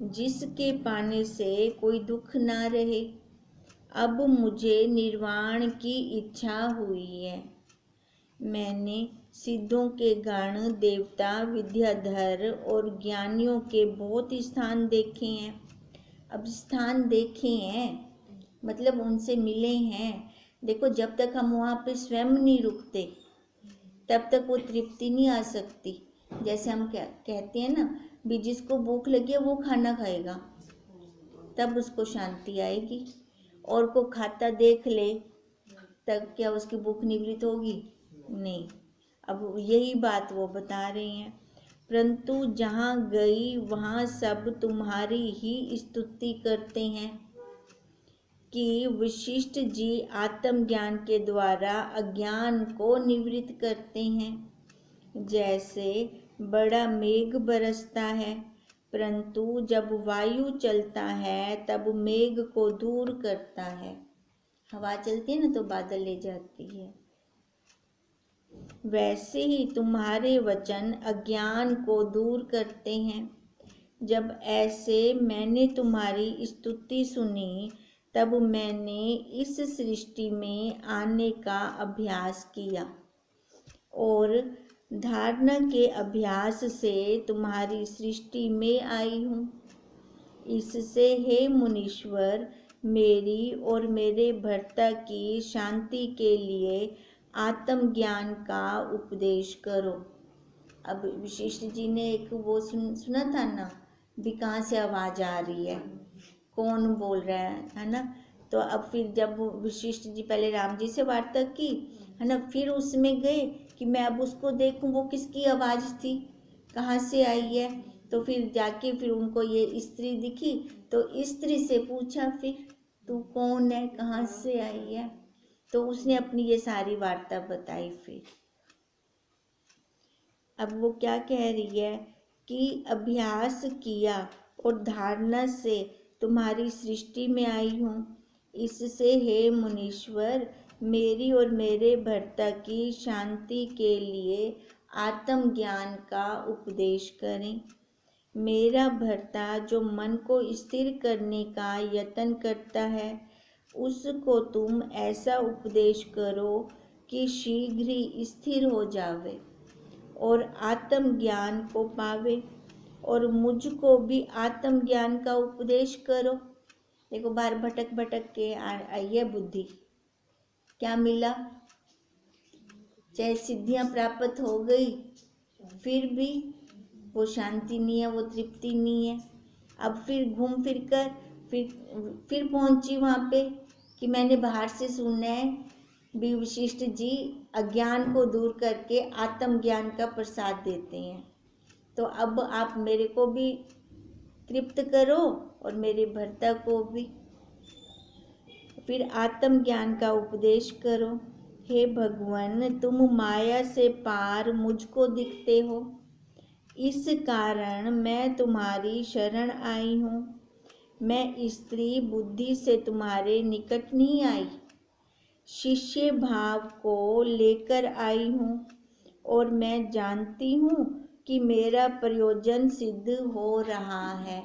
जिसके पाने से कोई दुख ना रहे। अब मुझे निर्वाण की इच्छा हुई है। मैंने सिद्धों के गण, देवता, विद्याधर और ज्ञानियों के बहुत स्थान देखे हैं। अब स्थान देखे हैं मतलब उनसे मिले हैं। देखो, जब तक हम वहाँ पे स्वयं नहीं रुकते तब तक वो तृप्ति नहीं आ सकती। जैसे हम कहते हैं ना, भी जिसको भूख लगी है वो खाना खाएगा तब उसको शांति आएगी। और को खाता देख ले तब क्या उसकी भूख निवृत्त होगी? नहीं। अब यही बात वो बता रही हैं। परंतु जहाँ गई वहाँ सब तुम्हारी ही स्तुति करते हैं कि वशिष्ठ जी आत्मज्ञान के द्वारा अज्ञान को निवृत्त करते हैं। जैसे बड़ा मेघ बरसता है, परंतु जब वायु चलता है तब मेघ को दूर करता है। हवा चलती है ना तो बादल ले जाती है। वैसे ही तुम्हारे वचन अज्ञान को दूर करते हैं। जब ऐसे मैंने तुम्हारी स्तुति सुनी तब मैंने इस सृष्टि में आने का अभ्यास किया और धारणा के अभ्यास से तुम्हारी सृष्टि में आई हूँ। इससे हे मुनीश्वर, मेरी और मेरे भर्ता की शांति के लिए आत्मज्ञान का उपदेश करो। अब वशिष्ठ जी ने एक वो सुना था ना, भी कहाँ से आवाज़ आ रही है, कौन बोल रहा है ना। तो अब फिर जब वशिष्ठ जी पहले राम जी से वार्ता की है ना, फिर उसमें गए कि मैं अब उसको देखूं वो किसकी आवाज़ थी, कहाँ से आई है। तो फिर जाके फिर उनको ये स्त्री दिखी तो स्त्री से पूछा फिर, तू कौन है, कहाँ से आई है। तो उसने अपनी ये सारी वार्ता बताई। फिर अब वो क्या कह रही है कि अभ्यास किया और धारणा से तुम्हारी सृष्टि में आई हूँ। इससे हे मुनीश्वर, मेरी और मेरे भर्ता की शांति के लिए आत्मज्ञान का उपदेश करें। मेरा भर्ता जो मन को स्थिर करने का यत्न करता है, उसको तुम ऐसा उपदेश करो कि शीघ्र ही स्थिर हो जावे और आत्मज्ञान को पावे। और मुझको भी आत्मज्ञान का उपदेश करो। देखो, बार भटक भटक के आई है बुद्धि, क्या मिला? चाहे सिद्धियां प्राप्त हो गई फिर भी वो शांति नहीं है, वो तृप्ति नहीं है। अब फिर घूम फिर कर फिर पहुंची वहाँ पे कि मैंने बाहर से सुनना है भी वशिष्ठ जी अज्ञान को दूर करके आत्मज्ञान का प्रसाद देते हैं। तो अब आप मेरे को भी तृप्त करो और मेरे भर्ता को भी। फिर आत्मज्ञान का उपदेश करो। हे भगवान, तुम माया से पार मुझको दिखते हो, इस कारण मैं तुम्हारी शरण आई हूँ। मैं स्त्री बुद्धि से तुम्हारे निकट नहीं आई, शिष्य भाव को लेकर आई हूँ और मैं जानती हूँ कि मेरा प्रयोजन सिद्ध हो रहा है।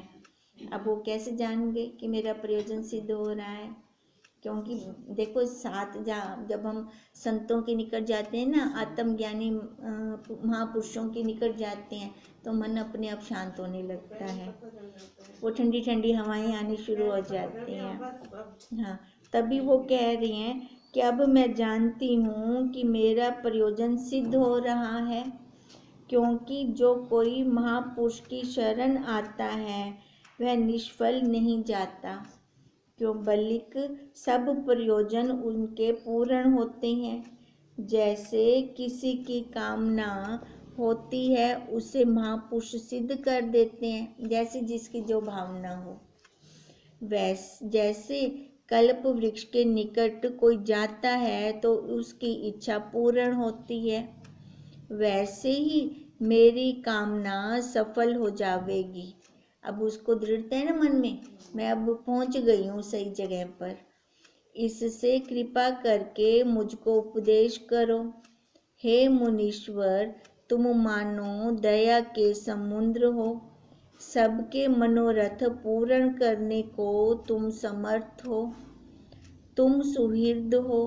अब वो कैसे जानेंगे कि मेरा प्रयोजन सिद्ध हो रहा है? क्योंकि देखो, जब हम संतों के निकट जाते हैं ना, आत्मज्ञानी महापुरुषों के निकट जाते हैं तो मन अपने आप शांत होने लगता है। वो ठंडी ठंडी हवाएं आनी शुरू हो जाती हैं। हाँ, तभी वो कह रही हैं कि अब मैं जानती हूँ कि मेरा प्रयोजन सिद्ध हो रहा है, क्योंकि जो कोई महापुरुष की शरण आता है वह निष्फल नहीं जाता, क्यों बल्कि सब प्रयोजन उनके पूर्ण होते हैं। जैसे किसी की कामना होती है उसे महापुरुष सिद्ध कर देते हैं, जैसे जिसकी जो भावना हो। जैसे कल्प वृक्ष के निकट कोई जाता है तो उसकी इच्छा पूर्ण होती है, वैसे ही मेरी कामना सफल हो जावेगी। अब उसको दृढ़ता है ना मन में, मैं अब पहुंच गई हूँ सही जगह पर। इससे कृपा करके मुझको उपदेश करो। हे मुनीश्वर, तुम मानो दया के समुद्र हो, सबके मनोरथ पूर्ण करने को तुम समर्थ हो। तुम सुहृद हो,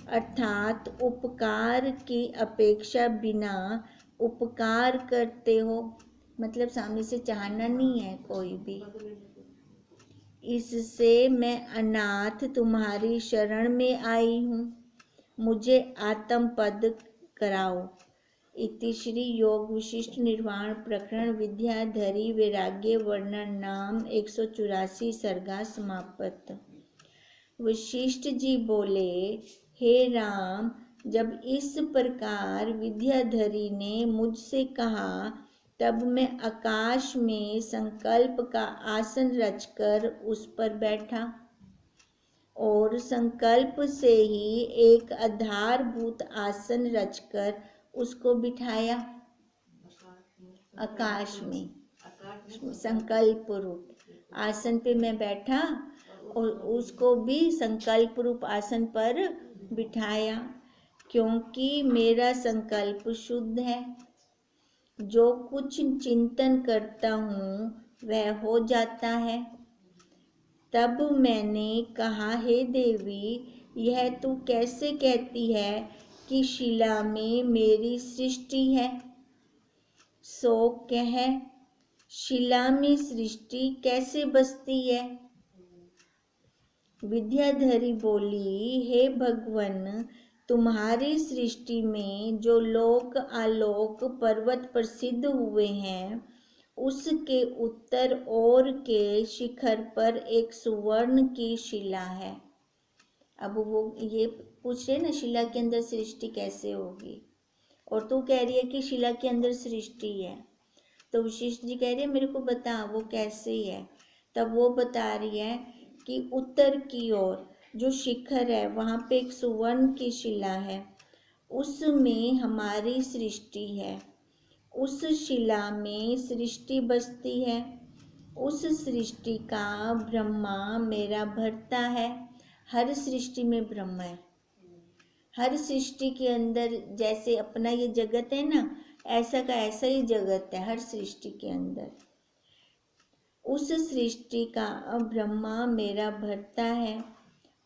अर्थात उपकार की अपेक्षा बिना उपकार करते हो। मतलब सामने से चाहना नहीं है कोई भी। इससे मैं अनाथ तुम्हारी शरण में आई हूँ, मुझे आत्म पद कराओ। इति श्री योग विशिष्ट निर्वाण प्रकरण विद्याधरी वैराग्य वर्णन नाम 184 सर्गा समाप्त। वशिष्ठ जी बोले, हे राम, जब इस प्रकार विद्याधरी ने मुझसे कहा, तब मैं आकाश में संकल्प का आसन रचकर उस पर बैठा और संकल्प से ही एक आधारभूत आसन रचकर उसको बिठाया आकाश में। संकल्प रूप आसन पे मैं बैठा और उसको भी संकल्प रूप आसन पर बिठाया, क्योंकि मेरा संकल्प शुद्ध है। जो कुछ चिंतन करता हूँ वह हो जाता है। तब मैंने कहा, हे देवी, यह तू कैसे कहती है कि शिला में मेरी सृष्टि है? सो कह, शिला में सृष्टि कैसे बसती है? विद्याधरी बोली, हे भगवन, तुम्हारी सृष्टि में जो लोक आलोक पर्वत प्रसिद्ध हुए हैं, उसके उत्तर ओर के शिखर पर एक सुवर्ण की शिला है। अब वो ये पूछ रहे ना, शिला के अंदर सृष्टि कैसे होगी, और तू कह रही है कि शिला के अंदर सृष्टि है। तो वशिष्ठ जी कह रहे हैं, मेरे को बता वो कैसे है। तब वो बता रही है कि उत्तर की ओर जो शिखर है वहाँ पे एक सुवर्ण की शिला है, उसमें हमारी सृष्टि है। उस शिला में सृष्टि बसती है। उस सृष्टि का ब्रह्मा मेरा भर्ता है। हर सृष्टि में ब्रह्म है। हर सृष्टि के अंदर जैसे अपना ये जगत है ना, ऐसा का ऐसा ही जगत है हर सृष्टि के अंदर। उस सृष्टि का ब्रह्मा मेरा भर्ता है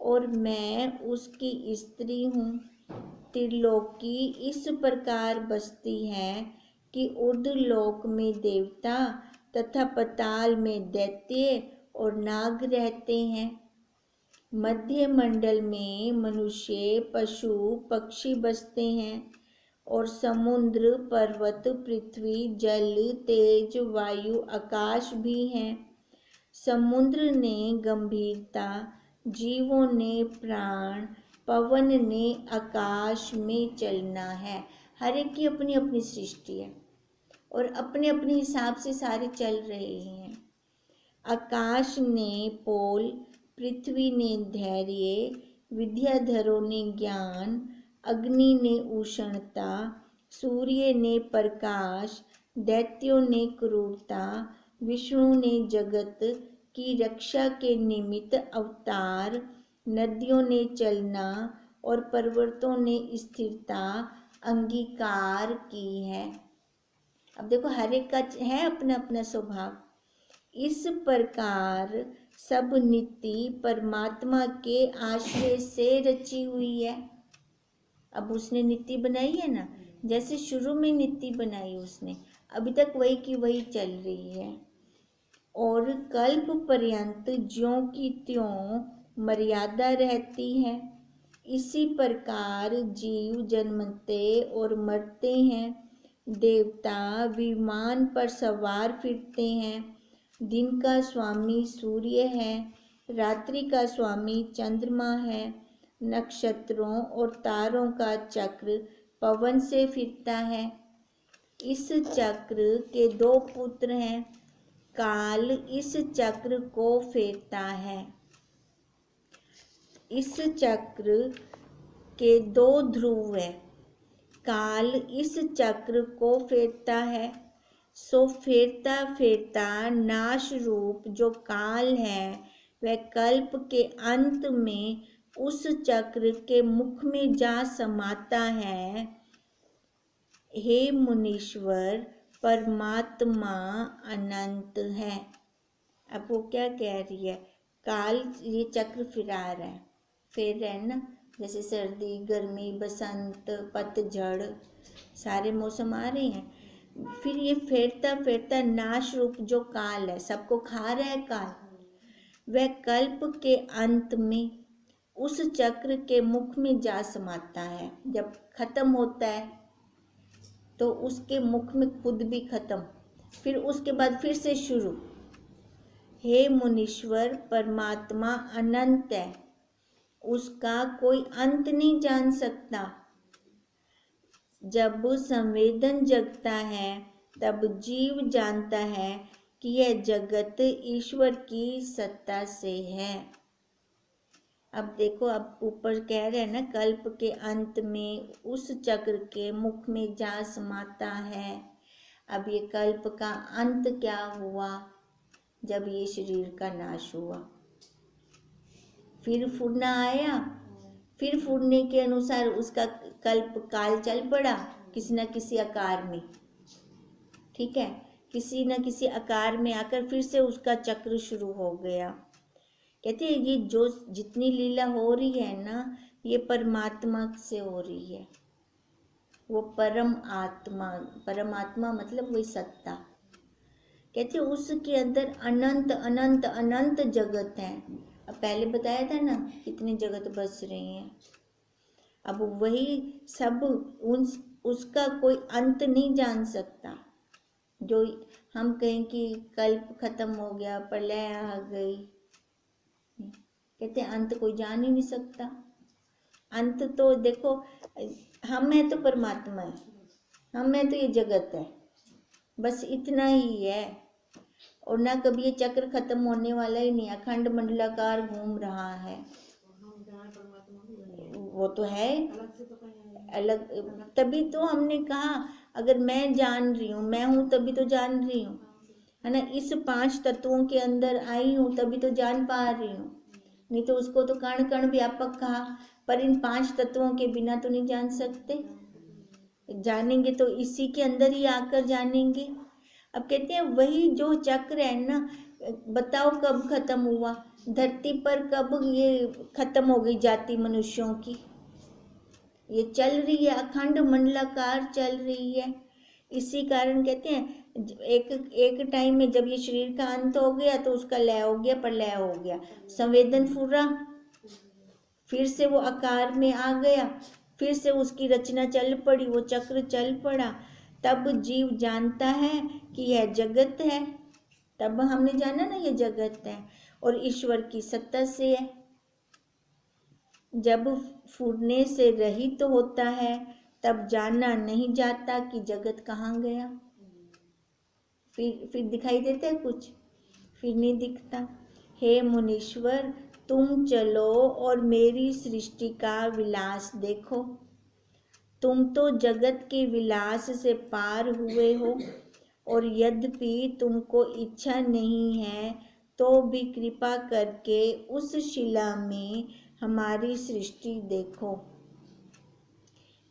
और मैं उसकी स्त्री हूँ। त्रिलोकी इस प्रकार बसती है कि ऊर्ध्वलोक में देवता तथा पाताल में दैत्य और नाग रहते हैं। मध्य मंडल में मनुष्य, पशु, पक्षी बसते हैं और समुद्र, पर्वत, पृथ्वी, जल, तेज, वायु, आकाश भी हैं। समुद्र ने गंभीरता, जीवों ने प्राण, पवन ने आकाश में चलना है। हर एक की अपनी अपनी सृष्टि है और अपने अपने हिसाब से सारे चल रहे हैं। आकाश ने पोल, पृथ्वी ने धैर्य, विद्याधरों ने ज्ञान, अग्नि ने उष्णता, सूर्य ने प्रकाश, दैत्यों ने क्रूरता, विष्णु ने जगत की रक्षा के निमित्त अवतार, नदियों ने चलना और पर्वतों ने स्थिरता अंगीकार की है। अब देखो हर एक का है अपना अपना स्वभाव। इस प्रकार सब नीति परमात्मा के आश्रय से रची हुई है। अब उसने नीति बनाई है ना, जैसे शुरू में नीति बनाई उसने, अभी तक वही की वही चल रही है और कल्प पर्यंत ज्यों की त्यों मर्यादा रहती है। इसी प्रकार जीव जन्मते और मरते हैं। देवता विमान पर सवार फिरते हैं। दिन का स्वामी सूर्य है, रात्रि का स्वामी चंद्रमा है। नक्षत्रों और तारों का चक्र पवन से फिरता है। इस चक्र के दो पुत्र हैं। काल इस चक्र को फेरता है। इस चक्र के दो ध्रुव है। काल इस चक्र को फेरता है। सो फेरता फेरता नाश रूप जो काल है वह कल्प के अंत में उस चक्र के मुख में जा समाता है। हे मुनीश्वर, परमात्मा अनंत है। अब वो क्या कह रही है, काल ये चक्र फिरा रहा है, फिर है ना, जैसे सर्दी, गर्मी, बसंत, पतझड़, सारे मौसम आ रहे हैं, फिर ये फेरता फेरता नाश रूप जो काल है, सबको खा रहा है काल, वह कल्प के अंत में उस चक्र के मुख में जा समाता है। जब खत्म होता है तो उसके मुख में खुद भी खत्म, फिर उसके बाद फिर से शुरू। हे मुनीश्वर, परमात्मा अनंत है, उसका कोई अंत नहीं जान सकता। जब संवेदन जगता है तब जीव जानता है कि यह जगत ईश्वर की सत्ता से है। अब देखो, अब ऊपर कह रहे हैं ना, कल्प के अंत में उस चक्र के मुख में जा समाता है। अब ये कल्प का अंत क्या हुआ, जब ये शरीर का नाश हुआ, फिर फुरना आया, फिर फुरने के अनुसार उसका कल्प काल चल पड़ा किसी न किसी आकार में, ठीक है, किसी न किसी आकार में आकर फिर से उसका चक्र शुरू हो गया। कहते हैं ये जो जितनी लीला हो रही है ना, ये परमात्मा से हो रही है। वो परमात्मा मतलब वही सत्ता। कहते उसके अंदर अनंत अनंत अनंत जगत है। अब पहले बताया था ना कितनी जगत बस रही हैं। अब वही सब उसका कोई अंत नहीं जान सकता। जो हम कहें कि कल्प खत्म हो गया, प्रलय आ गई, कहते अंत कोई जान ही नहीं सकता। अंत तो देखो, हम है तो परमात्मा है, हम है तो ये जगत है, बस इतना ही है। और ना कभी ये चक्र खत्म होने वाला ही नहीं, अखंड मंडलाकार घूम रहा है। वो तो है अलग, तभी तो हमने कहा अगर मैं जान रही हूँ, मैं हूँ तभी तो जान रही हूँ, है ना। इस 5 तत्वों के अंदर आई हूँ तभी तो जान पा रही हूँ, नहीं तो उसको तो कण कण व्यापक कहा, पर इन 5 तत्वों के बिना तो नहीं जान सकते। जानेंगे तो इसी के अंदर ही आकर जानेंगे। अब कहते हैं वही जो चक्र है ना, बताओ कब खत्म हुआ, धरती पर कब ये खत्म हो गई जाति मनुष्यों की। ये चल रही है, अखंड मंडलाकार चल रही है। इसी कारण कहते हैं एक टाइम में जब ये शरीर का अंत हो गया तो उसका लय हो गया, प्रलय हो गया, संवेदन फुर्रा, फिर से वो आकार में आ गया, फिर से उसकी रचना चल पड़ी, वो चक्र चल पड़ा। तब जीव जानता है कि यह जगत है, तब हमने जाना ना ये जगत है और ईश्वर की सत्ता से है। जब फूटने से रहित तो होता है तब जाना नहीं जाता कि जगत कहाँ गया। फिर दिखाई देता है कुछ, फिर नहीं दिखता। हे मुनीश्वर, तुम चलो और मेरी सृष्टि का विलास देखो। तुम तो जगत के विलास से पार हुए हो, और यद्यपि तुमको इच्छा नहीं है तो भी कृपा करके उस शिला में हमारी सृष्टि देखो।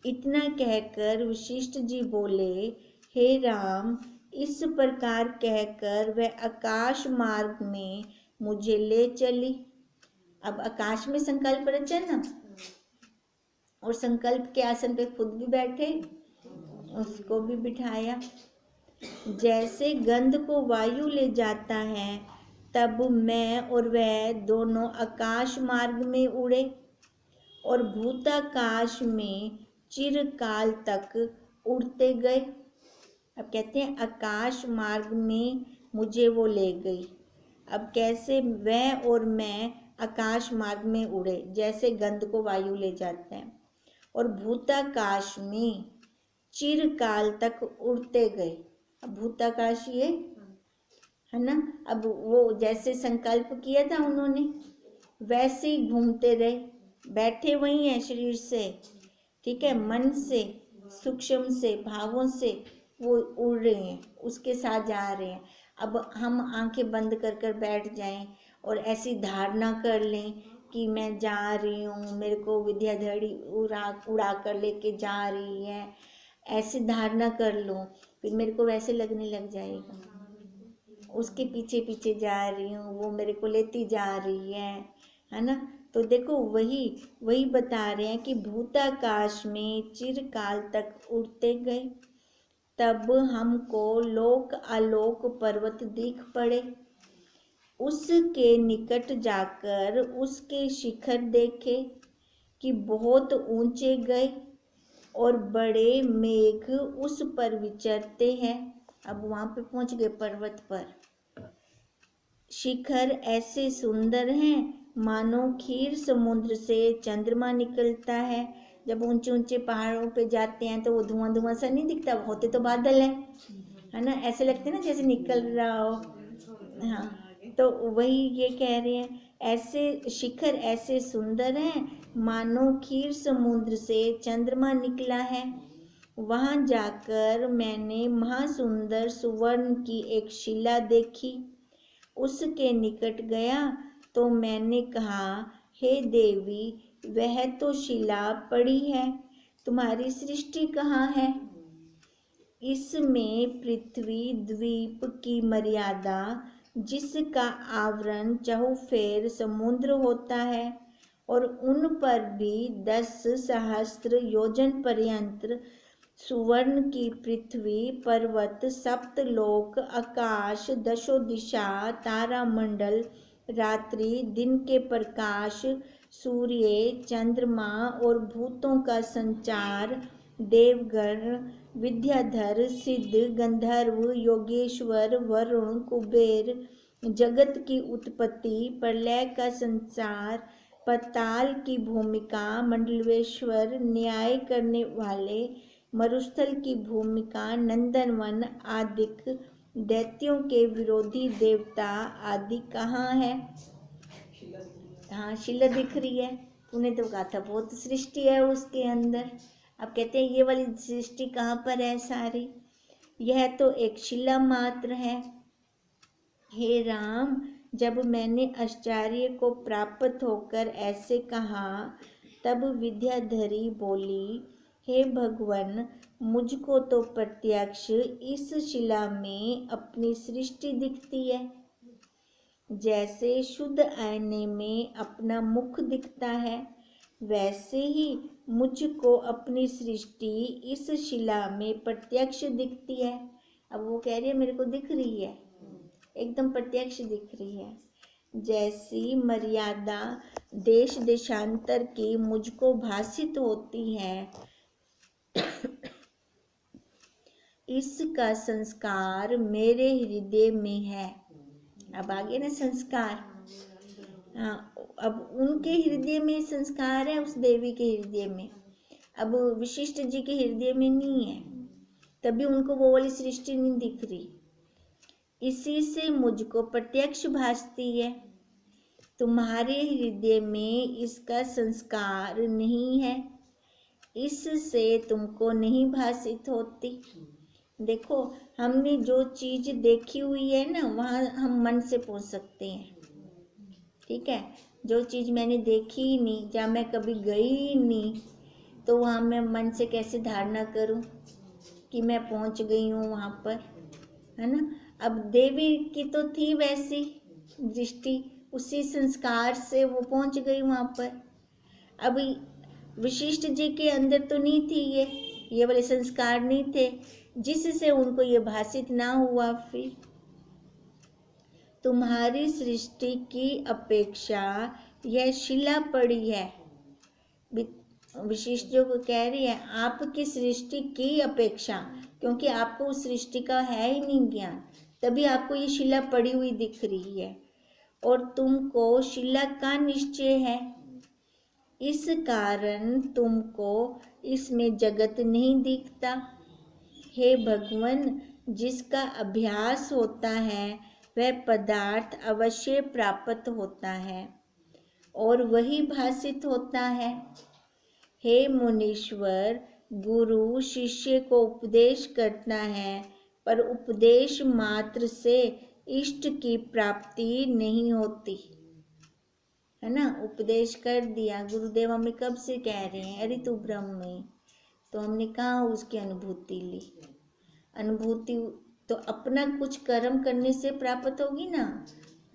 इतना कहकर वशिष्ठ जी बोले, हे राम, इस प्रकार कहकर वह आकाश मार्ग में मुझे ले चली। अब आकाश में संकल्प रचा ना, और संकल्प के आसन पे खुद भी बैठे, उसको भी बिठाया। जैसे गंध को वायु ले जाता है, तब मैं और वह दोनों आकाश मार्ग में उड़े और भूताकाश में चिरकाल तक उड़ते गए। अब कहते हैं आकाश मार्ग में मुझे वो ले गई। अब कैसे वह और मैं आकाश मार्ग में उड़े, जैसे गंध को वायु ले जाता है, और भूताकाश में चिरकाल तक उड़ते गए। अब भूताकाश ये है ना, अब वो जैसे संकल्प किया था उन्होंने वैसे ही घूमते रहे, बैठे वही हैं शरीर से, ठीक है, मन से, सूक्ष्म से, भावों से वो उड़ रहे हैं, उसके साथ जा रहे हैं। अब हम आंखें बंद कर कर बैठ जाएं और ऐसी धारणा कर लें कि मैं जा रही हूँ, मेरे को विद्याधरी उड़ा कर लेके जा रही है, ऐसी धारणा कर लो, फिर मेरे को वैसे लगने लग जाएगा, उसके पीछे पीछे जा रही हूँ, वो मेरे को लेती जा रही है ना। तो देखो वही वही बता रहे हैं कि भूताकाश में चिरकाल तक उड़ते गए, तब हमको लोक आलोक पर्वत दिख पड़े। उसके निकट जाकर उसके शिखर देखे कि बहुत ऊंचे गए और बड़े मेघ उस पर विचरते हैं। अब वहां पे पहुंच गए पर्वत पर। शिखर ऐसे सुंदर हैं मानो खीर समुद्र से चंद्रमा निकलता है। जब ऊंचे ऊंचे पहाड़ों पे जाते हैं तो वो धुआं धुआं सा नहीं दिखता, होते तो बादल है ना, ऐसे लगते हैं ना जैसे निकल रहा हो। हाँ, तो वही ये कह रहे हैं, ऐसे शिखर ऐसे सुंदर हैं मानो खीर समुद्र से चंद्रमा निकला है। वहां जाकर मैंने महासुंदर सुवर्ण की एक शिला देखी। उसके निकट गया तो मैंने कहा, हे देवी, वह तो शिला पड़ी है, तुम्हारी सृष्टि कहाँ है? इसमें पृथ्वी द्वीप की मर्यादा, जिसका आवरण चहुफेर समुद्र होता है, और उन पर भी 10 सहस्त्र योजन पर्यंत सुवर्ण की पृथ्वी, पर्वत, सप्तलोक, आकाश, दशो दिशा, तारामंडल, रात्रि, दिन के प्रकाश, सूर्य, चंद्रमा और भूतों का संचार, देवगण, विद्याधर, सिद्ध, गंधर्व, योगेश्वर, वरुण, कुबेर, जगत की उत्पत्ति, प्रलय का संसार, पताल की भूमिका, मंडलेश्वर, न्याय करने वाले, मरुस्थल की भूमिका, नंदनवन, आदिक, दैत्यों के विरोधी देवता आदि कहाँ है? हाँ, शिला दिख रही है। तूने तो कहा था बहुत सृष्टि है उसके अंदर। अब कहते हैं ये वाली सृष्टि कहाँ पर है सारी? यह तो एक शिला मात्र है। हे राम, जब मैंने आचार्य को प्राप्त होकर ऐसे कहा, तब विद्याधरी बोली, हे भगवान, मुझको तो प्रत्यक्ष इस शिला में अपनी सृष्टि दिखती है। जैसे शुद्ध आईने में अपना मुख दिखता है, वैसे ही मुझको अपनी सृष्टि इस शिला में प्रत्यक्ष दिखती है। अब वो कह रही है मेरे को दिख रही है, एकदम प्रत्यक्ष दिख रही है। जैसी मर्यादा देश देशांतर की मुझको भासित होती है, इसका संस्कार मेरे हृदय में है। अब आगे ना संस्कार, हाँ, अब उनके हृदय में संस्कार है, उस देवी के हृदय में। अब वशिष्ठ जी के हृदय में नहीं है, तभी उनको वो वाली सृष्टि नहीं दिख रही। इसी से मुझको प्रत्यक्ष भासती है। तुम्हारे हृदय में इसका संस्कार नहीं है, इससे तुमको नहीं भासित होती। देखो, हमने जो चीज देखी हुई है ना, वहाँ हम मन से पूछ सकते हैं, ठीक है। जो चीज मैंने देखी ही नहीं, जहाँ मैं कभी गई ही नहीं, तो वहाँ मैं मन से कैसे धारणा करूँ कि मैं पहुँच गई हूँ वहाँ पर, है ना। अब देवी की तो थी वैसी दृष्टि, उसी संस्कार से वो पहुँच गई वहाँ पर। अब वशिष्ठ जी के अंदर तो नहीं थी ये वाले संस्कार नहीं थे, जिससे उनको ये भासित ना हुआ। फिर तुम्हारी सृष्टि की अपेक्षा यह शिला पड़ी है। वशिष्ठ जी को कह रही है आपकी सृष्टि की अपेक्षा, क्योंकि आपको उस सृष्टि का है ही नहीं ज्ञान, तभी आपको ये शिला पड़ी हुई दिख रही है, और तुमको शिला का निश्चय है। इस कारण तुमको इसमें जगत नहीं दिखता। हे भगवान, जिसका अभ्यास होता है वह पदार्थ अवश्य प्राप्त होता है और वही भासित होता है। हे मुनीश्वर, गुरु शिष्य को उपदेश करता है, पर उपदेश मात्र से इष्ट की प्राप्ति नहीं होती, है ना। उपदेश कर दिया, गुरुदेव हमें कब से कह रहे हैं अरे तू ब्रह्म है, तो हमने कहाँ उसकी अनुभूति ली। अनुभूति तो अपना कुछ कर्म करने से प्राप्त होगी ना,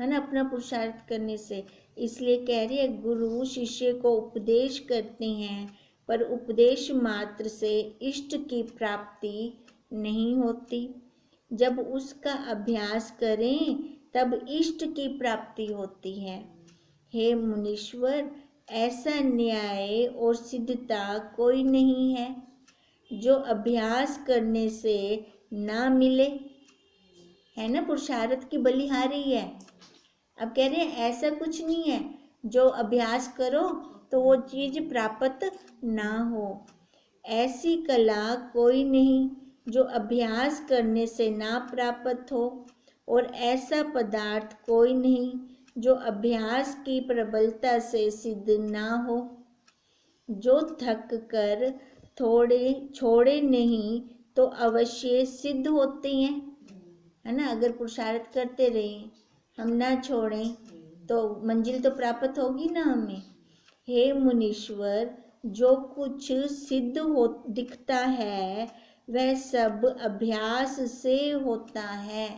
है ना, अपना पुरुषार्थ करने से। इसलिए कह रही है गुरु शिष्य को उपदेश करते हैं, पर उपदेश मात्र से इष्ट की प्राप्ति नहीं होती। जब उसका अभ्यास करें तब इष्ट की प्राप्ति होती है। हे मुनीश्वर, ऐसा न्याय और सिद्धता कोई नहीं है जो अभ्यास करने से ना मिले, है ना। पुरुषार्थ की बलिहारी है। अब कह रहे हैं ऐसा कुछ नहीं है जो अभ्यास करो तो वो चीज प्राप्त ना हो। ऐसी कला कोई नहीं जो अभ्यास करने से ना प्राप्त हो, और ऐसा पदार्थ कोई नहीं जो अभ्यास की प्रबलता से सिद्ध ना हो। जो थक कर थोड़े छोड़े नहीं तो अवश्य सिद्ध होते हैं, है ना। अगर पुरुषार्थ करते रहें, हम ना छोड़ें, तो मंजिल तो प्राप्त होगी ना हमें। हे मुनीश्वर, जो कुछ सिद्ध हो दिखता है वह सब अभ्यास से होता है।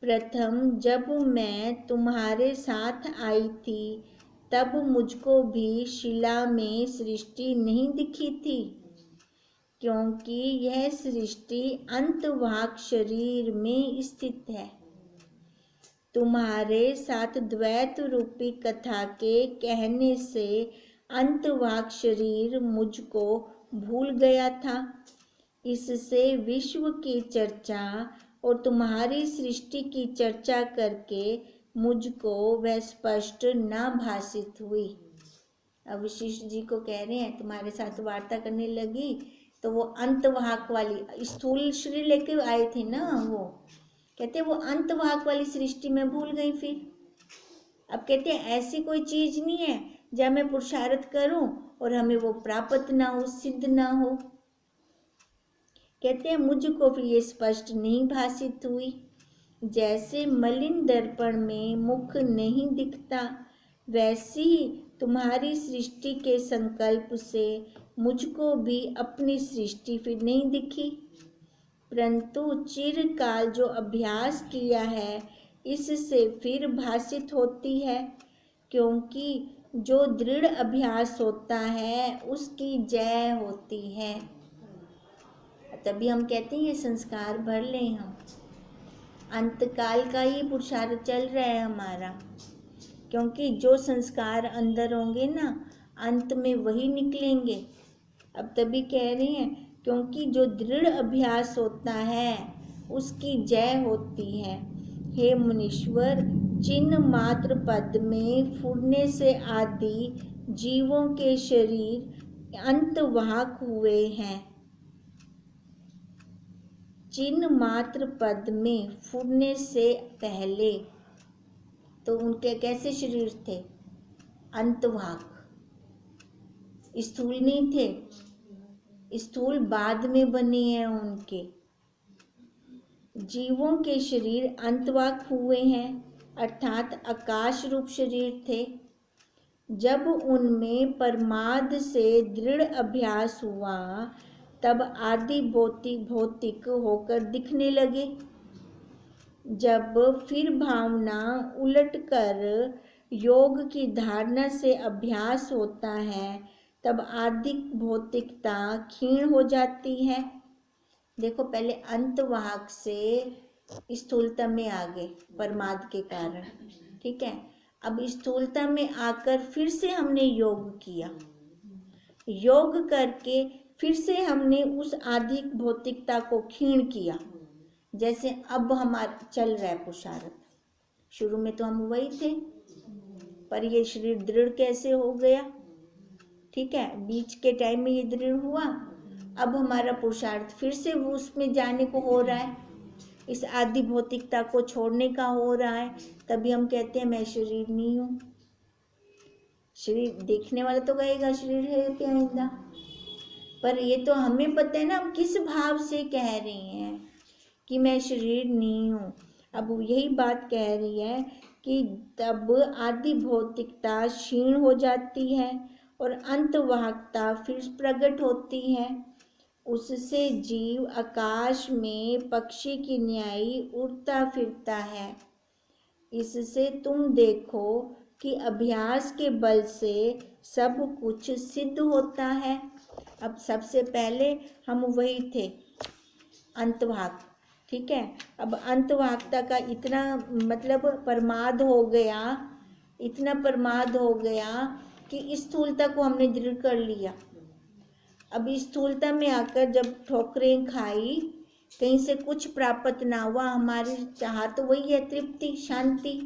प्रथम जब मैं तुम्हारे साथ आई थी तब मुझको भी शिला में सृष्टि नहीं दिखी थी, क्योंकि यह सृष्टि अंतवाक शरीर में स्थित है। तुम्हारे साथ द्वैत रूपी कथा के कहने से अंतवाक शरीर मुझको भूल गया था। इससे विश्व की चर्चा और तुम्हारी सृष्टि की चर्चा करके मुझको वह स्पष्ट न भाषित हुई। अब वशिष्ठ जी को कह रहे हैं तुम्हारे साथ वार्ता करने लगी तो वो अंतवाहक वाली स्थूल शरीर लेके आए थे ना, वो कहते वो अंतवाहक वाली सृष्टि में भूल गई। फिर अब कहते हैं ऐसी कोई चीज नहीं है जब मैं पुरुषार्थ करूं और हमें वो प्राप्त ना हो, सिद्ध ना हो। कहते हैं मुझको फिर ये स्पष्ट नहीं भाषित हुई। जैसे मलिन दर्पण में मुख नहीं दिखता, वैसी तुम्हारी सृष्टि के संकल्प से मुझको भी अपनी सृष्टि फिर नहीं दिखी। परंतु चिरकाल जो अभ्यास किया है इससे फिर भाषित होती है, क्योंकि जो दृढ़ अभ्यास होता है उसकी जय होती है। तभी हम कहते हैं ये संस्कार भर लें हम। अंतकाल का ही पुरुषार्थ चल रहा है हमारा, क्योंकि जो संस्कार अंदर होंगे ना अंत में वही निकलेंगे। अब तभी कह रहे हैं क्योंकि जो दृढ़ अभ्यास होता है उसकी जय होती है। हे मुनीश्वर, चिन्ह मात्र पद में फुरने से आदि जीवों के शरीर अंतवाहक हुए हैं। चिन्ह मात्र पद में फुरने से पहले तो उनके कैसे शरीर थे? अंतवाहक, स्थूल नहीं थे। स्थूल बाद में बने हैं उनके। जीवों के शरीर अंतवाहक हुए हैं, अर्थात आकाश रूप शरीर थे। जब उनमें परमाद से दृढ़ अभ्यास हुआ तब आदि भौतिक होकर दिखने लगे। जब फिर भावना उलटकर योग की धारणा से अभ्यास होता है तब आदि भौतिकता क्षीण हो जाती है। देखो पहले अंतवाहक से स्थूलता में आ गए परमाद के कारण, ठीक है। अब स्थूलता में आकर फिर से हमने योग किया, योग करके फिर से हमने उस आदि भौतिकता को क्षीण किया। जैसे अब हमारा चल रहा है पुरुषार्थ, शुरू में तो हम वही थे पर ये शरीर दृढ़ कैसे हो गया, ठीक है। बीच के टाइम में ये दृढ़ हुआ, अब हमारा पुरुषार्थ फिर से वो उसमें जाने को हो रहा है, इस आदि भौतिकता को छोड़ने का हो रहा है। तभी हम कहते हैं मैं शरीर नहीं हूँ। शरीर देखने वाला तो कहेगा शरीर है क्या आइंदा, पर ये तो हमें पता है ना हम किस भाव से कह रहे हैं कि मैं शरीर नहीं हूँ। अब यही बात कह रही है कि तब आदि भौतिकता क्षीण हो जाती है और अंतवाहकता फिर प्रकट होती है। उससे जीव आकाश में पक्षी की न्याय उड़ता फिरता है। इससे तुम देखो कि अभ्यास के बल से सब कुछ सिद्ध होता है। अब सबसे पहले हम वही थे अंतभाग, ठीक है। अब अंतभागता का इतना मतलब प्रमाद हो गया, इतना प्रमाद हो गया कि स्थूलता को हमने दृढ़ कर लिया। अब स्थूलता में आकर जब ठोकरें खाई, कहीं से कुछ प्राप्त ना हुआ, हमारी चाह तो वही है तृप्ति, शांति।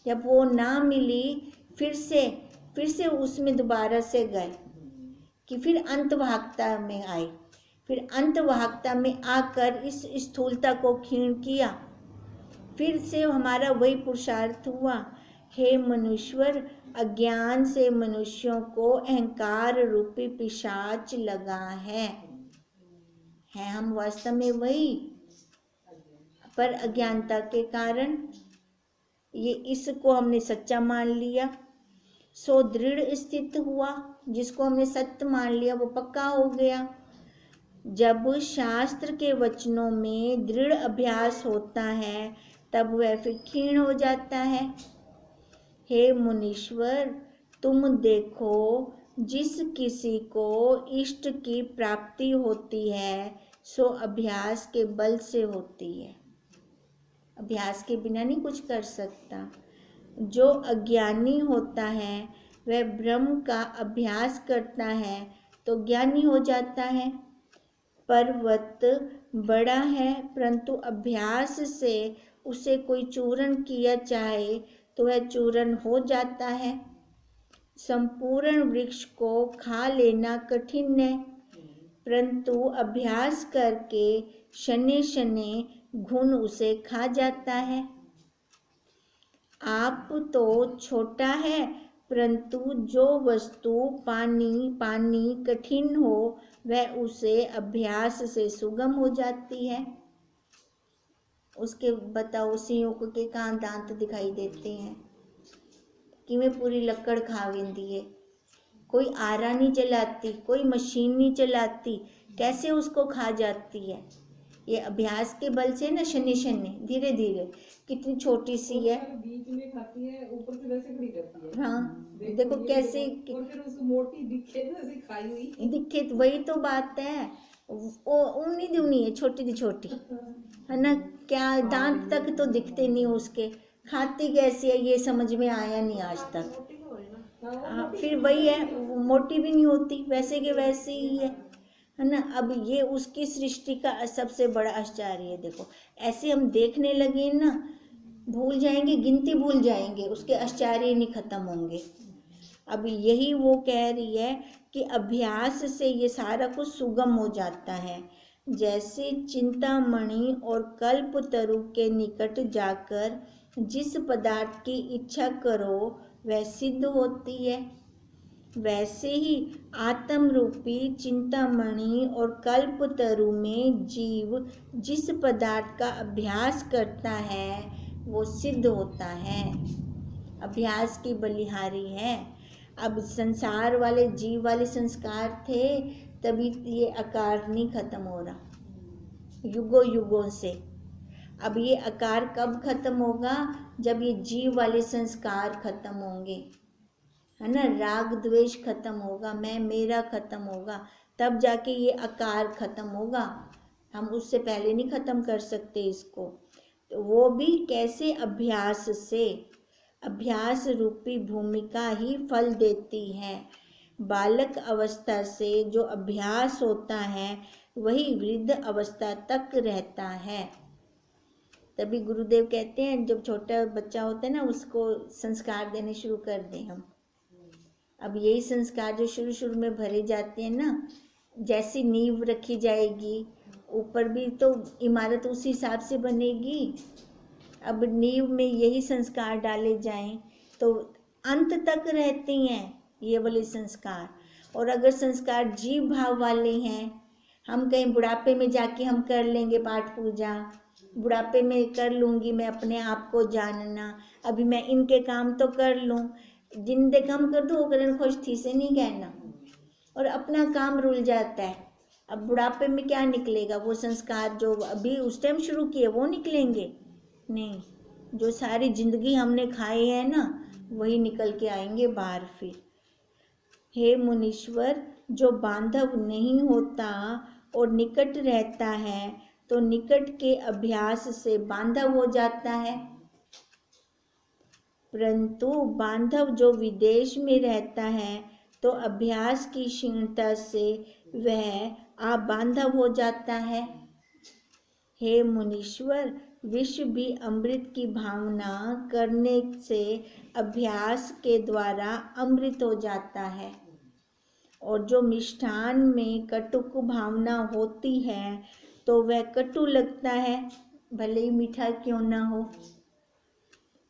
जब वो ना मिली, फिर से उसमें दोबारा से गए कि फिर अंतभागता में आए। फिर अंतभागता में आकर इस स्थूलता को क्षीण किया, फिर से हमारा वही पुरुषार्थ हुआ। हे मनुष्वर, अज्ञान से मनुष्यों को अहंकार रूपी पिशाच लगा है हम वास्तव में वही, पर अज्ञानता के कारण ये इसको हमने सच्चा मान लिया, सो दृढ़ स्थित हुआ। जिसको हमने सत्य मान लिया वो पक्का हो गया। जब शास्त्र के वचनों में दृढ़ अभ्यास होता है तब वह फिर क्षीण हो जाता है। हे मुनीश्वर, तुम देखो, जिस किसी को इष्ट की प्राप्ति होती है सो अभ्यास के बल से होती है। अभ्यास के बिना नहीं कुछ कर सकता। जो अज्ञानी होता है वह ब्रह्म का अभ्यास करता है तो ज्ञानी हो जाता है। पर्वत बड़ा है परंतु अभ्यास से उसे कोई चूर्ण किया चाहे तो वह चूर्ण हो जाता है। संपूर्ण वृक्ष को खा लेना कठिन है परंतु अभ्यास करके शनि शनि घुन उसे खा जाता है। आप तो छोटा है परंतु जो वस्तु पानी कठिन हो वह उसे अभ्यास से सुगम हो जाती है। उसके बताओ सिंह के कहाँ दांत दिखाई देते हैं कि मैं पूरी लकड़ खा वेंदी है। कोई आरा नहीं चलाती, कोई मशीन नहीं चलाती, कैसे उसको खा जाती है। ये अभ्यास के बल से ना शनि धीरे धीरे, कितनी छोटी सी है, बीच में खाती है, ऊपर से वैसे खड़ी करती है। हाँ देखो कैसे, और फिर उसको मोटी दिखे ना, ऐसे खाई हुई दिखे, वही तो बात है। वो ऊनी दूनी है, छोटी दी छोटी है ना, क्या दांत तक तो दिखते नहीं उसके, खाती कैसी है ये समझ में आया नहीं आज तक। फिर वही है, वो मोटी भी नहीं होती, वैसे के वैसे ही है ना। अब ये उसकी सृष्टि का सबसे बड़ा आश्चर्य है। देखो ऐसे हम देखने लगे ना, भूल जाएंगे, गिनती भूल जाएंगे, उसके आश्चर्य नहीं खत्म होंगे। अब यही वो कह रही है कि अभ्यास से ये सारा कुछ सुगम हो जाता है। जैसे चिंतामणि और कल्पतरु के निकट जाकर जिस पदार्थ की इच्छा करो वह सिद्ध होती है, वैसे ही आत्म रूपी चिंतामणि और कल्पतरु में जीव जिस पदार्थ का अभ्यास करता है वो सिद्ध होता है। अभ्यास की बलिहारी है। अब संसार वाले जीव वाले संस्कार थे तभी ये आकार नहीं खत्म हो रहा युगों युगों से। अब ये आकार कब खत्म होगा? जब ये जीव वाले संस्कार खत्म होंगे, है ना, राग द्वेष खत्म होगा, मैं मेरा खत्म होगा, तब जाके ये आकार खत्म होगा। हम उससे पहले नहीं खत्म कर सकते इसको। तो वो भी कैसे? अभ्यास से। अभ्यास रूपी भूमिका ही फल देती है। बालक अवस्था से जो अभ्यास होता है वही वृद्ध अवस्था तक रहता है। तभी गुरुदेव कहते हैं जब छोटा बच्चा होता है ना उसको संस्कार देने शुरू कर दें हम। अब यही संस्कार जो शुरू शुरू में भरे जाते हैं ना, जैसी नींव रखी जाएगी ऊपर भी तो इमारत उसी हिसाब से बनेगी। अब नींव में यही संस्कार डाले जाएं तो अंत तक रहते हैं ये वाले संस्कार। और अगर संस्कार जीव भाव वाले हैं, हम कहीं बुढ़ापे में जाके हम कर लेंगे पाठ पूजा, बुढ़ापे में कर लूँगी मैं अपने आप को जानना, अभी मैं इनके काम तो कर लूँ, जिंदे काम कर दो करण खुश थी से नहीं कहना, और अपना काम रुल जाता है। अब बुढ़ापे में क्या निकलेगा? वो संस्कार जो अभी उस टाइम शुरू किए वो निकलेंगे? नहीं, जो सारी जिंदगी हमने खाए हैं ना, वही निकल के आएंगे बाहर फिर। हे मुनीश्वर, जो बांधव नहीं होता और निकट रहता है तो निकट के अभ्यास से बांधव हो जाता है, परंतु बांधव जो विदेश में रहता है तो अभ्यास की क्षीणता से वह अबांधव हो जाता है। हे मुनीश्वर, विष भी अमृत की भावना करने से अभ्यास के द्वारा अमृत हो जाता है, और जो मिष्ठान में कटुक भावना होती है तो वह कटु लगता है, भले ही मीठा क्यों ना हो।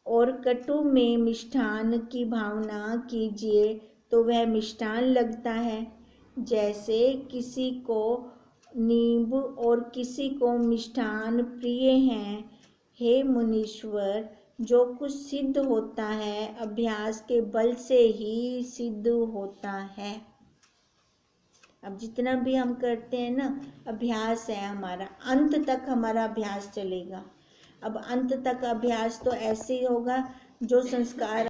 और कटु में मिष्ठान की भावना कीजिए तो वह मिष्ठान लगता है। जैसे किसी को नींबू और किसी को मिष्ठान प्रिय हैं। हे मुनीश्वर, जो कुछ सिद्ध होता है अभ्यास के बल से ही सिद्ध होता है। अब जितना भी हम करते हैं ना, अभ्यास है हमारा, अंत तक हमारा अभ्यास चलेगा। अब अंत तक अभ्यास तो ऐसे ही होगा जो संस्कार